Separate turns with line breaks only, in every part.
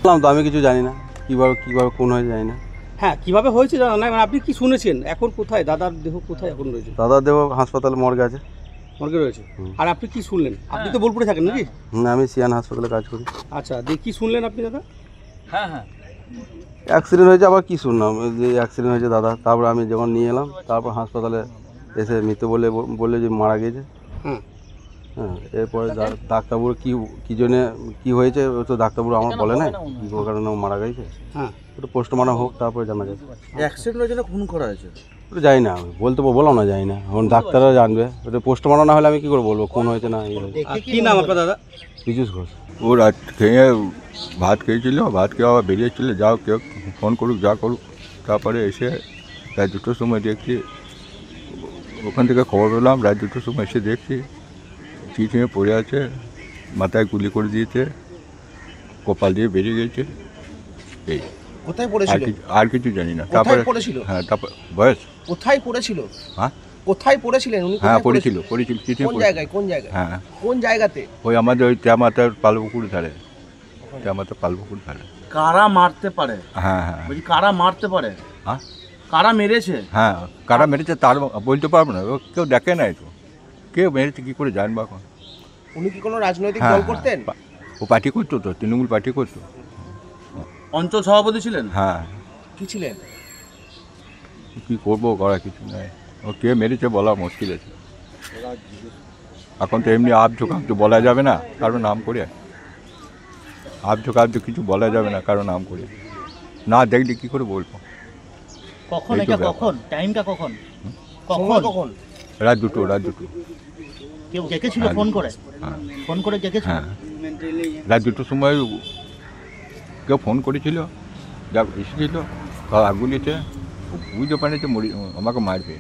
তো আমি কিছু জানি না, কীভাবে কোন হয়েছে জানি না।
হ্যাঁ, কীভাবে হয়েছে জানা নাই, মানে আপনি কি শুনেছেন? এখন কোথায় দাদার দেহ, কোথায় এখন রয়েছে?
দাদার দেহ হাসপাতালে মর্গে আছে।
মর্গে রয়েছে। আর আপনি কি শুনলেন? আপনি তো বোলপুরে থাকেন নাকি?
আমি সিয়ান হাসপাতালে কাজ করি।
আচ্ছা, দিয়ে কি শুনলেন আপনি দাদা?
হ্যাঁ,
অ্যাক্সিডেন্ট হয়েছে, আবার কি শুনলাম যে অ্যাক্সিডেন্ট হয়েছে দাদা। তারপর আমি যখন নিয়ে এলাম, তারপর হাসপাতালে এসে মৃত বললে যে মারা গিয়েছে। হ্যাঁ, এরপরে ডাক্তারবাবু কী জন্যে কী হয়েছে তো ডাক্তারবাবু আমার বলে না, কী কোনো কারণে মারা গেছে। হ্যাঁ, ওটা পোস্টমর্টম হোক, তারপরে জানা যাবে।
অ্যাক্সিডেন্টের জন্য খুন করা হয়েছে
ওটা জানি না, আমি বললাম না, জানি না। এখন ডাক্তাররা জানবে, ওটা পোস্টমর্টম না হলে আমি কী করে বলবো কোন হয়েছে না।
কী নাম আপনার দাদা?
পীযূষ ঘোষ।
ও রাত খেয়ে ভাত খেয়েছিল, ভাত খেয়ে আবার বেরিয়েছিল, যাও কেউ ফোন করুক যা করুক। তারপরে এসে রাত 2টোর সময় দেখছি, ওখান থেকে খবর পেলাম, রাত 2টোর সময় এসে দেখছি চিঠিয়ে পড়ে আছে, মাথায় গুলি করে দিয়েছে, কপাল দিয়ে বেরিয়ে গেছে। এই
কোথায় পড়েছিল?
আর কিছু জানি না। তারপরে
পড়েছিল?
হ্যাঁ, তারপর বয়স
কোথায় পড়েছিল?
হ্যাঁ,
কোথায় পড়েছিলেন উনি?
হ্যাঁ পড়েছিল চিঠি।
কোন জায়গায়?
হ্যাঁ,
কোন জায়গাতে?
ওই আমাদের ওই ত্যামাতার পালপুকুর ধারে, ত্যামাতার পালপুকুর ধারে।
কারা মারতে পারে?
হ্যাঁ হ্যাঁ।
বলছি কারা মারতে পারে?
হ্যাঁ,
কারা মেরেছে?
হ্যাঁ, কারা মেরেছে তার বলতে পারবো না, কেউ দেখে নাই তো, কেউ মেরেছে কী করে জানবো এখন।
উনি কি কোনো রাজনৈতিক
হ্যাঁ,
দল করতেন?
ও পার্টি করতো তো, তৃণমূল পার্টি করতো।
অঞ্চল সভাপতি ছিলেন?
হ্যাঁ।
কি ছিলেন?
কী করবো, করা কিছু নাই। ও কে মেরেছে বলা মুশকিল আছে এখন তো। এমনি আবঝোকাবঝো বলা যাবে না কারো নাম করে, আবঝোকাবঝো কিছু বলা যাবে না কারো নাম করে, না দেখলে কী করে বলবো।
কখন এটা, কখন টাইমটা, কখন
কখন?
রাত 2টো।
কেউ ডেকেছিল ফোন করে?
হ্যাঁ,
ফোন করে ডেকেছিল?
হ্যাঁ, রাত 2টোর সময় কেউ ফোন করেছিল, যা এসেছিল গুলিতে, বুঝতে পারেছে আমাকে মারবে,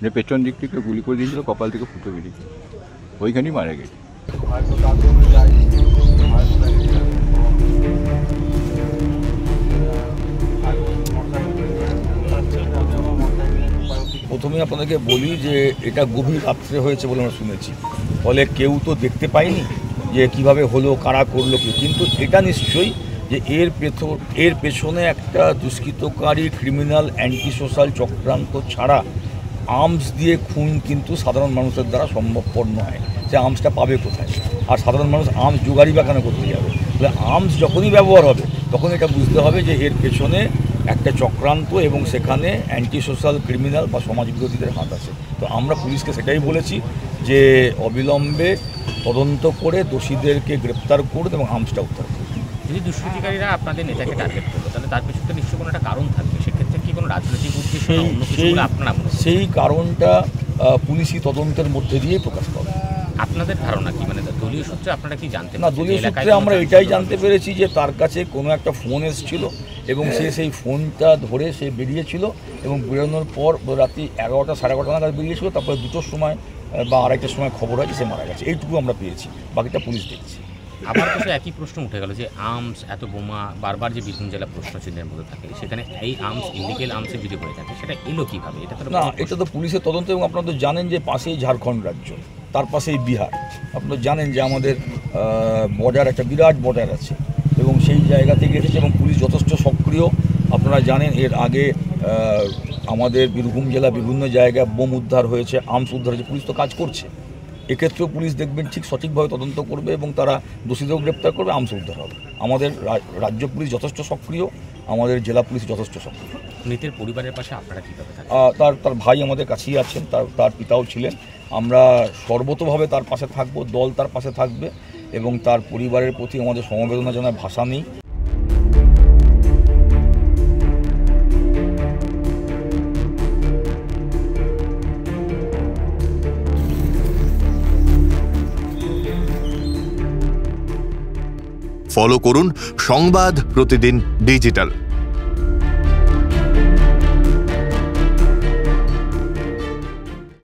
যে পেছন দিক থেকে গুলি করে দিয়েছিল, কপাল থেকে ফুটে বেরিয়েছে, ওইখানেই মারা গেছে।
প্রথমে আপনাদেরকে বলি যে এটা গভীর রাত্রে হয়েছে বলে আমরা শুনেছি, ফলে কেউ তো দেখতে পায়নি যে কিভাবে হলো, কারা করলো কেউ, কিন্তু এটা নিশ্চয়ই যে এর পেছনে একটা দুষ্কৃতকারী ক্রিমিনাল অ্যান্টি সোশ্যাল চক্রান্ত ছাড়া আর্মস দিয়ে খুন কিন্তু সাধারণ মানুষের দ্বারা সম্ভবপর নয়। সে আর্মসটা পাবে কোথায়? আর সাধারণ মানুষ আর্মস জোগাড়ি বা কেন করতে যাবে? তাহলে আর্মস যখনই ব্যবহার হবে তখন এটা বুঝতে হবে যে এর পেছনে একটা চক্রান্ত এবং সেখানে অ্যান্টি সোশ্যাল ক্রিমিনাল বা সমাজবিরোধীদের হাত আছে। তো আমরা পুলিশকে সেটাই বলেছি যে অবিলম্বে তদন্ত করে দোষীদেরকে গ্রেপ্তার করুন এবং আর্মসটা উদ্ধার করুন।
যদি দুষ্কৃতিকারীরা আপনাদের নেতাকে টার্গেট করলো, তাহলে তার পেছনে নিশ্চয়ই কোনো একটা কারণ থাকবে। সেক্ষেত্রে কি কোনো রাজনৈতিক উদ্দেশ্য অন্য কিছু বলে আপনারা মনে করেন?
সেই কারণটা পুলিশি তদন্তের মধ্যে দিয়েই প্রকাশ পাবে।
আপনাদের ধারণা কি, মানে দলীয় সূত্রে আপনারা কি জানতে?
না, দলীয় সূত্রে আমরা এটাই জানতে পেরেছি যে তার কাছে কোনো একটা ফোন এসেছিল এবং সে সেই ফোনটা ধরে সে বেরিয়েছিল এবং বেরোনোর পর রাত্রি 11টা সাড়ে 11টা নাগাদ বেরিয়েছিল। তারপরে 2টোর সময় বা 2:30টার সময় খবর হয় যে সে মারা গেছে। এইটুকু আমরা পেয়েছি, বাকিটা পুলিশ দেখছে।
আবার কিছু একই প্রশ্ন উঠে গেল যে আর্মস এত বোমা বারবার যে বীরভূম জেলা প্রশ্ন চিহ্নের মধ্যে থাকে, সেখানে এই আর্মস ইলিগেল আর্মসে যদি হয়ে থাকে সেটা এলো কীভাবে?
না, এটা তো পুলিশের তদন্ত এবং আপনারা তো জানেন যে পাশেই ঝাড়খণ্ড রাজ্য, তার পাশেই বিহার। আপনারা জানেন যে আমাদের বর্ডার, একটা বিরাট বর্ডার আছে এবং সেই জায়গা থেকে এসেছে এবং পুলিশ যথেষ্ট সক্রিয়। আপনারা জানেন এর আগে আমাদের বীরভূম জেলা বিভিন্ন জায়গায় বোম উদ্ধার হয়েছে, আর্মস উদ্ধার হয়েছে, পুলিশ তো কাজ করছে। এক্ষেত্রেও পুলিশ দেখবেন ঠিক সঠিকভাবে তদন্ত করবে এবং তারা দোষীদেরও গ্রেপ্তার করবে, আর্মস উদ্ধার হবে। আমাদের রাজ্য পুলিশ যথেষ্ট সক্রিয়, আমাদের জেলা পুলিশ যথেষ্ট সক্রিয়।
মৃতের পরিবারের পাশে আপনারা কীভাবে থাকেন?
তার ভাই আমাদের কাছেই আছেন, তার পিতাও ছিলেন। আমরা সর্বতোভাবে তার পাশে থাকব, দল তার পাশে থাকবে এবং তার পরিবারের প্রতি আমাদের সমবেদনা জানার ভাষা নেই।
ফলো করুন সংবাদ প্রতিদিন ডিজিটাল।